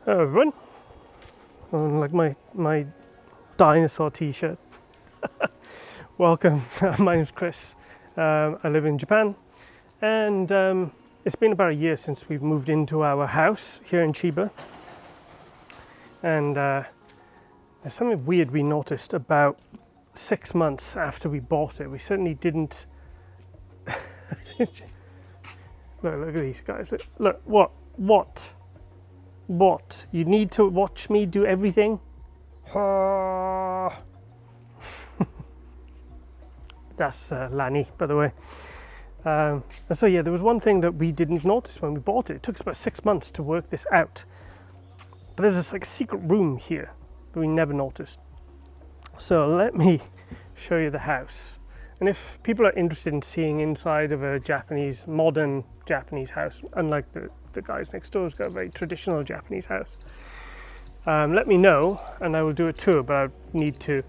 Hello everyone, like my dinosaur t-shirt. Welcome, my name's Chris. I live in Japan, and it's been about a year since we've moved into our house here in Chiba. And there's something weird we noticed about 6 months after we bought it. We certainly didn't. Look at these guys. Look, what? You need to watch me do everything? That's Lani, by the way. And so yeah, there was one thing that we didn't notice when we bought it. It took us about 6 months to work this out. But there's this like secret room here that we never noticed. So let me show you the house. And if people are interested in seeing inside of a modern Japanese house, unlike the guys next door who's got a very traditional Japanese house, let me know and I will do a tour, but I need to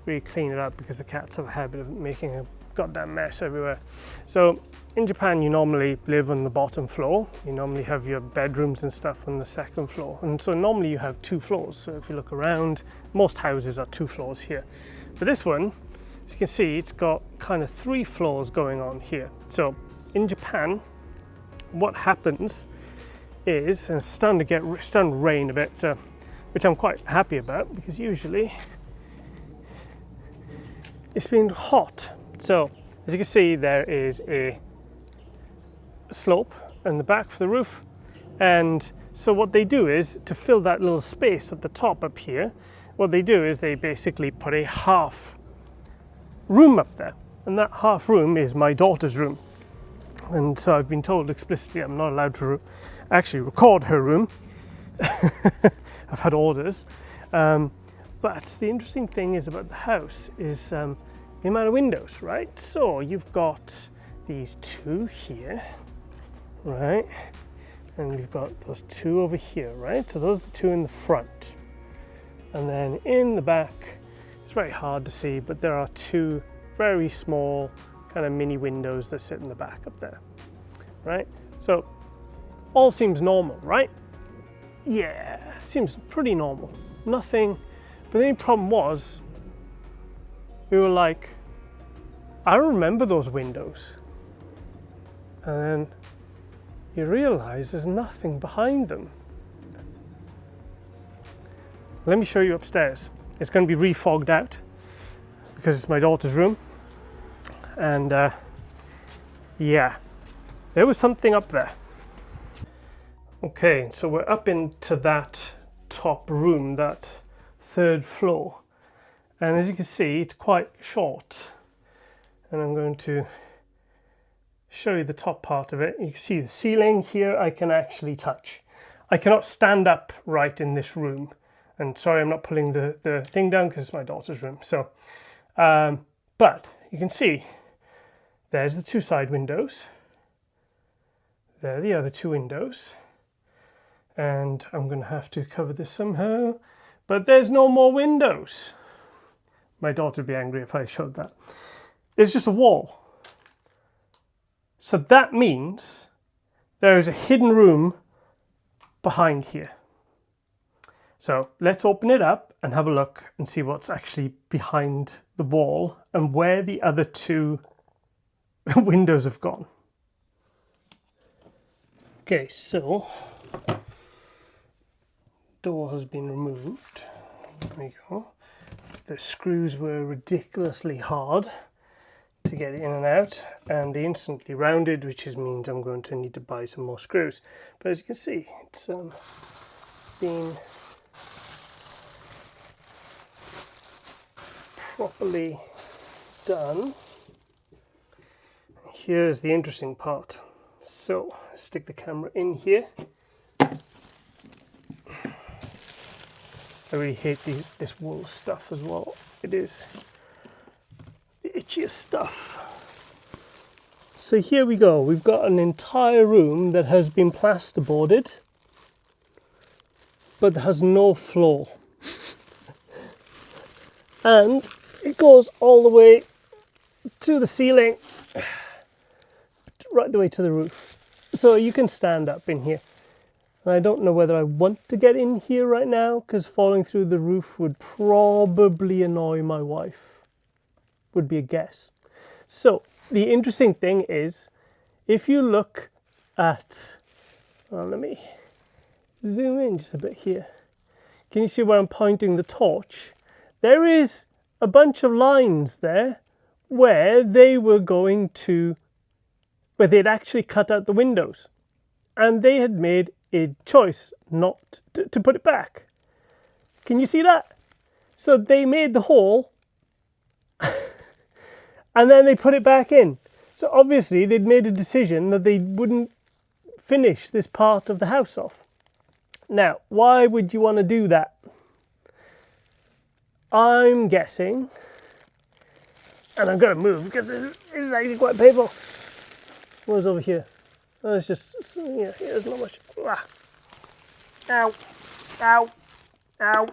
really clean it up because the cats have a habit of making a goddamn mess everywhere. So in Japan, you normally live on the bottom floor. You normally have your bedrooms and stuff on the second floor. And so normally you have 2 floors. So if you look around, most houses are 2 floors here. But this one, as you can see, it's got kind of 3 floors going on here. So in Japan, what happens is, and it's starting to rain a bit, which I'm quite happy about because usually it's been hot. So as you can see, there is a slope in the back for the roof, and so what they do is, to fill that little space at the top up here, what they do is they basically put a half room up there, and that half room is my daughter's room. And so I've been told explicitly I'm not allowed to actually record her room. I've had orders. But the interesting thing is about the house is the amount of windows, right? So you've got these 2 here, right? And you've got those 2 over here, right? So those are the 2 in the front. And then in the back, it's very hard to see, but there are 2 very small kind of mini windows that sit in the back up there, right? So all seems normal, right? Yeah, seems pretty normal. Nothing, but the only problem was, we were like, I remember those windows. And then you realize there's nothing behind them. Let me show you upstairs. It's going to be refogged out because it's my daughter's room. And yeah, there was something up there. Okay, so we're up into that top room, that 3rd floor. And as you can see, it's quite short. And I'm going to show you the top part of it. You can see the ceiling here I can actually touch. I cannot stand up right in this room. And sorry, I'm not pulling the thing down because it's my daughter's room. So, but you can see, there's the 2 side windows. There are the other 2 windows. And I'm going to have to cover this somehow. But there's no more windows. My daughter would be angry if I showed that. It's just a wall. So that means there is a hidden room behind here. So let's open it up and have a look and see what's actually behind the wall and where the other 2 windows have gone. Okay, so door has been removed. There we go. The screws were ridiculously hard to get in and out, and they instantly rounded, which means I'm going to need to buy some more screws. But as you can see, it's been properly done. Here's the interesting part. So, stick the camera in here. I really hate this wool stuff as well. It is the itchiest stuff. So here we go. We've got an entire room that has been plasterboarded, but has no floor. And it goes all the way to the ceiling, right the way to the roof. So you can stand up in here. And I don't know whether I want to get in here right now, because falling through the roof would probably annoy my wife. Would be a guess. So the interesting thing is, if you look at, let me zoom in just a bit here. Can you see where I'm pointing the torch? There is a bunch of lines there where they were going to, where they'd actually cut out the windows. And they had made a choice not to put it back. Can you see that? So they made the hole and then they put it back in. So obviously they'd made a decision that they wouldn't finish this part of the house off. Now, why would you want to do that? I'm guessing, and I'm going to move because this is actually quite painful. What's over here? Oh, it's just, yeah, there's not much. Ah. Ow, ow, ow.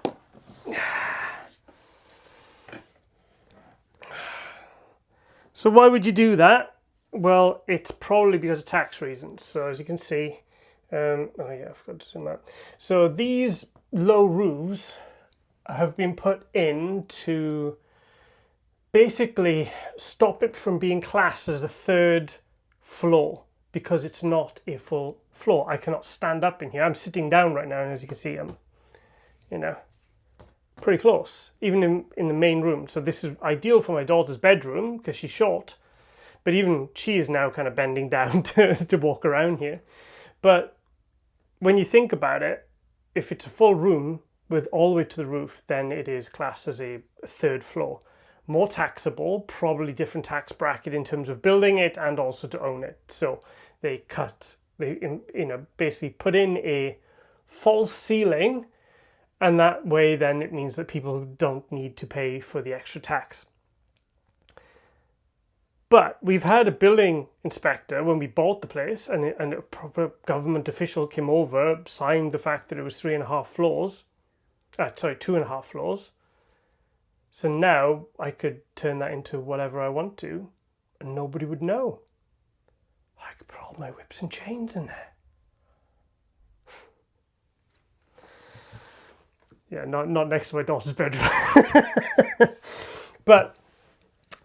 So why would you do that? Well, it's probably because of tax reasons. So as you can see, oh yeah, I forgot to zoom out. So these low roofs have been put in to basically stop it from being classed as a third floor, because it's not a full floor. I cannot stand up in here. I'm sitting down right now, and as you can see, I'm, pretty close, even in the main room. So this is ideal for my daughter's bedroom because she's short, but even she is now kind of bending down to walk around here. But when you think about it, if it's a full room with all the way to the roof, then it is classed as a third floor. More taxable, probably different tax bracket in terms of building it and also to own it. So they basically put in a false ceiling, and that way then it means that people don't need to pay for the extra tax. But we've had a building inspector when we bought the place, and a proper government official came over, signed the fact that it was 2.5 floors. So now I could turn that into whatever I want to, and nobody would know. I could put all my whips and chains in there. Yeah, not next to my daughter's bedroom. But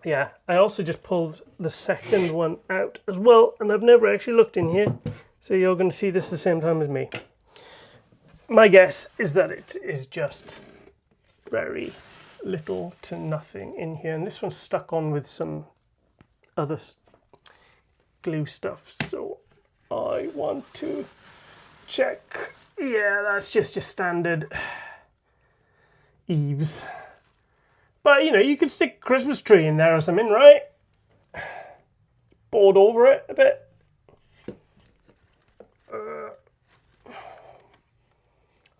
yeah, I also just pulled the second one out as well, and I've never actually looked in here, so you're going to see this at the same time as me. My guess is that it is just very little to nothing in here, and this one's stuck on with some other glue stuff, so I want to check. Yeah, that's just your standard eaves, but you could stick a Christmas tree in there or something, right? Board over it a bit.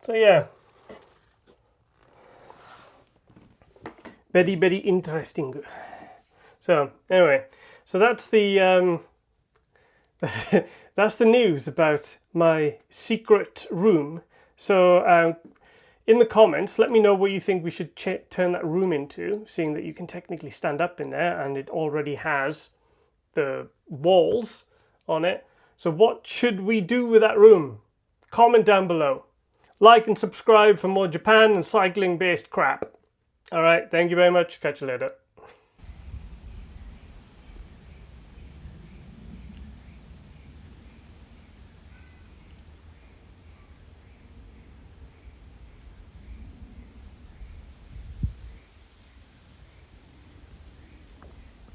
So yeah, very, very interesting. So anyway, so that's the that's the news about my secret room. So in the comments, let me know what you think we should turn that room into, seeing that you can technically stand up in there and it already has the walls on it. So what should we do with that room? Comment down below. Like and subscribe for more Japan and cycling based crap. Alright, thank you very much. Catch you later.